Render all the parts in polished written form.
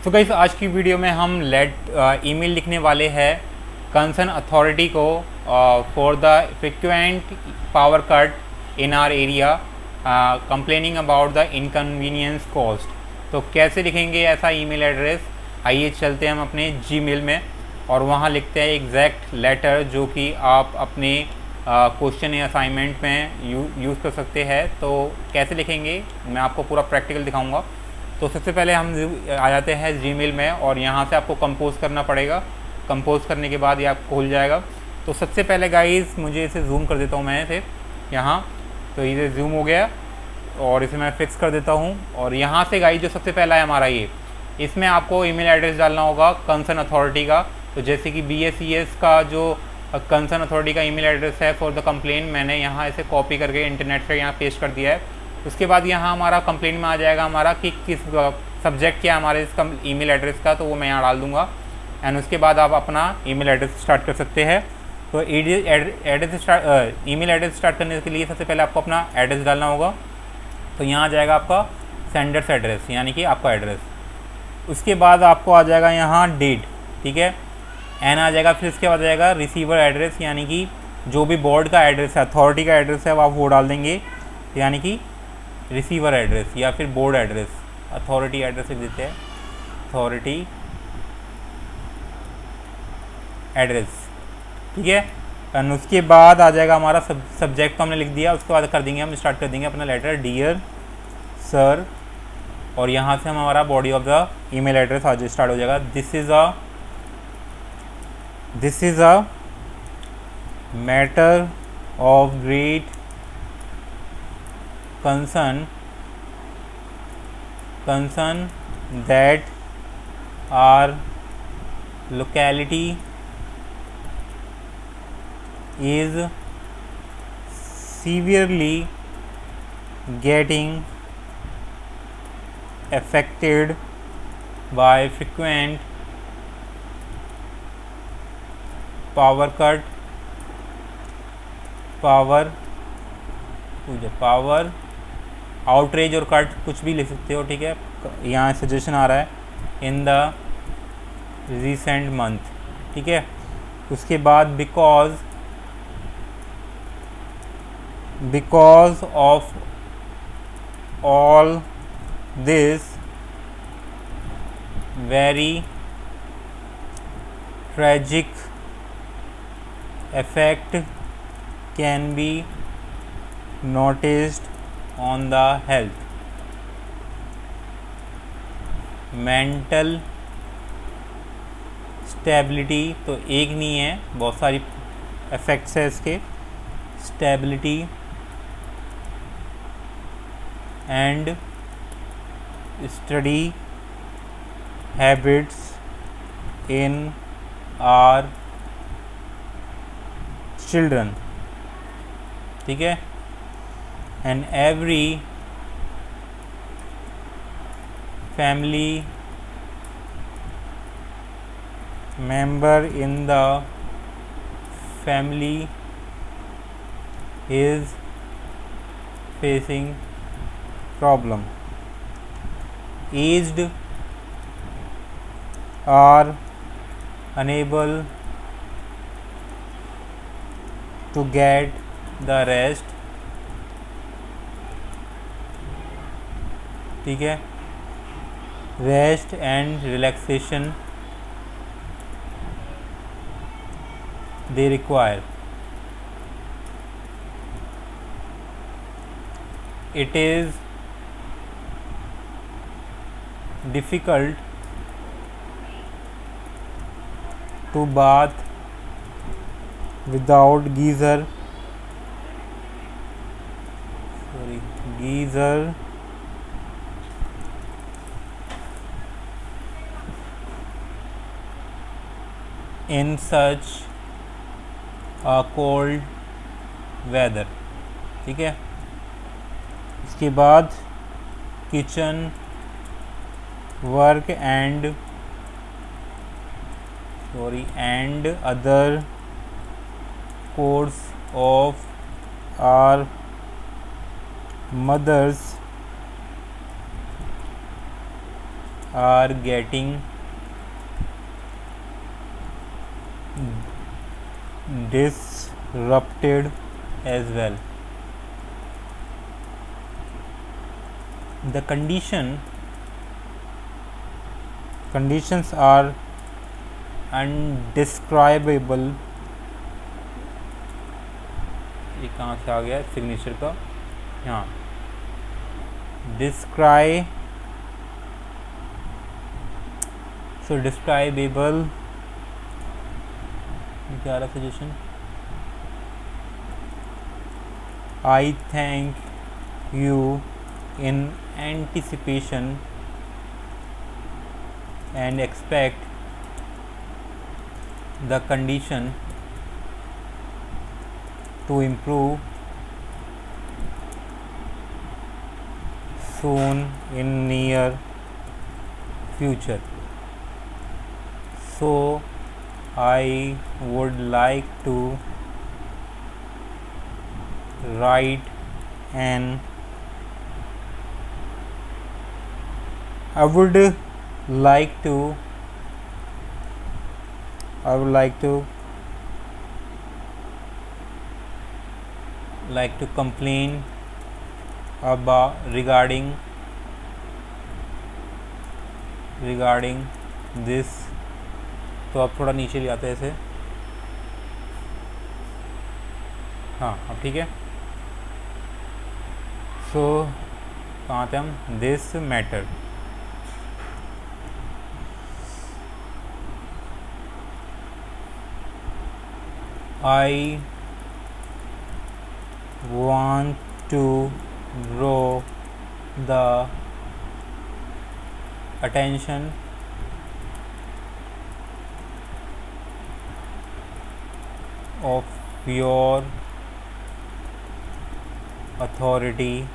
तो गाइस आज की वीडियो में हम ईमेल लिखने वाले हैं कंसर्न अथॉरिटी को for the frequent power cut in are area complaining about the inconvenience cost. तो कैसे लिखेंगे ऐसा ईमेल एड्रेस, आइए चलते हैं हम अपने जीमेल में और वहाँ लिखते हैं एग्जैक्ट लेटर जो कि आप अपने क्वेश्चन या असाइनमेंट में यूज़ कर सकते हैं। तो कैसे लिखेंगे मैं आपको पूरा प्रैक्टिकल दिखाऊंगा। तो सबसे पहले हम आ जाते हैं जीमेल में और यहाँ से आपको कंपोज करना पड़ेगा। कंपोज करने के बाद ये आपको खुल जाएगा। तो सबसे पहले गाइस मुझे इसे जूम कर देता हूँ मैं इसे यहाँ, तो ये जूम हो गया और इसे मैं फिक्स कर देता हूँ। और यहाँ से गाइस जो सबसे पहला है हमारा ये, इसमें आपको ईमेल एड्रेस डालना होगा कंसर्न अथॉरिटी का। तो जैसे कि BSES का जो कंसर्न अथॉरिटी का ईमेल एड्रेस है फॉर द कंप्लेन, मैंने यहाँ इसे कॉपी करके इंटरनेट से यहाँ पेस्ट कर दिया है। उसके बाद यहाँ हमारा कंप्लेन में आ जाएगा हमारा कि किस सब्जेक्ट क्या है हमारे इसका ईमेल एड्रेस का, तो वो मैं यहाँ डाल दूँगा। एंड उसके बाद आप अपना ईमेल एड्रेस स्टार्ट कर सकते हैं। तो ईमेल एड्रेस स्टार्ट करने के लिए सबसे पहले आपको अपना एड्रेस डालना होगा। तो यहाँ आ जाएगा आपका सेंडर्स एड्रेस यानी कि आपका एड्रेस। उसके बाद आपको आ जाएगा यहाँ डेट, ठीक है, एन आ जाएगा। फिर इसके बाद आ जाएगा रिसीवर एड्रेस यानी कि जो भी बोर्ड का एड्रेस है, अथॉरिटी का एड्रेस है, आप वो डाल देंगे यानी कि रिसीवर एड्रेस या फिर बोर्ड एड्रेस। अथॉरिटी एड्रेस लिख देते हैं, अथॉरिटी एड्रेस, ठीक है। एंड उसके बाद आ जाएगा हमारा सब्जेक्ट को हमने लिख दिया। उसके बाद कर देंगे हम स्टार्ट कर देंगे अपना लेटर डियर सर, और यहाँ से हम हमारा body of the email address आज स्टार्ट हो जाएगा। This is a matter of great concern that our locality is severely getting affected by frequent power outrage और कट कुछ भी लिख सकते हो, ठीक है। यहाँ सजेशन आ रहा है इन द रिसेंट मंथ, ठीक है। उसके बाद because of all this very tragic effect can be noticed on the health, mental stability, तो एक नहीं है बहुत सारी effects है इसके, stability and study habits in our children, ठीक है। and every family member in the family is facing problem. Aged are unable to get the rest, ठीक है, rest and relaxation they require. It is difficult to bath without geyser in such a cold weather, ठीक है। इसके बाद kitchen work and other course of our mothers are getting disrupted as well. The conditions are undescribable. ये कहाँ से आ गया signature का? हाँ, describable. क्या रहा suggestion? I thank you in anticipation and expect the condition to improve soon in near future. So I would like to write an I would like to complain about regarding this. तो आप थोड़ा नीचे ले आते हैं ऐसे. हाँ, अब ठीक है. सो कहाँ थे हम? This matter. I want to draw the attention of your authority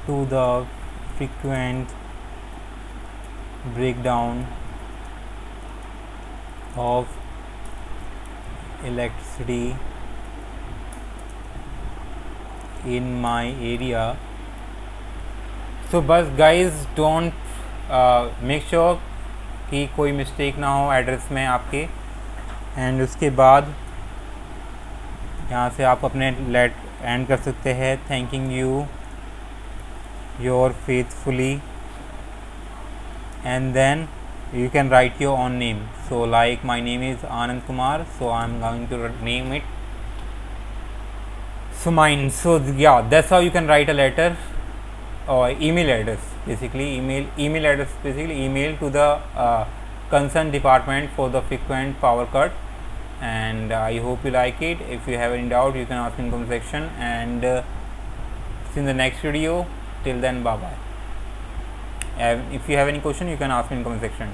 to the frequent breakdown of electricity in my area. So बस guys don't make sure कि कोई मिस्टेक ना हो एड्रेस में आपके. एंड उसके बाद यहाँ से आप अपने लेट एंड कर सकते हैं. Thanking you your faithfully, and then you can write your own name. So like my name is Anand Kumar, so I'm going to name it so mine. So yeah, that's how you can write a letter or email address, basically email address, basically email to the concerned department for the frequent power cut. And I hope you like it. If you have any doubt, you can ask in comment section, and see you in the next video. Till then, bye bye. If you have any question, you can ask me in comment section.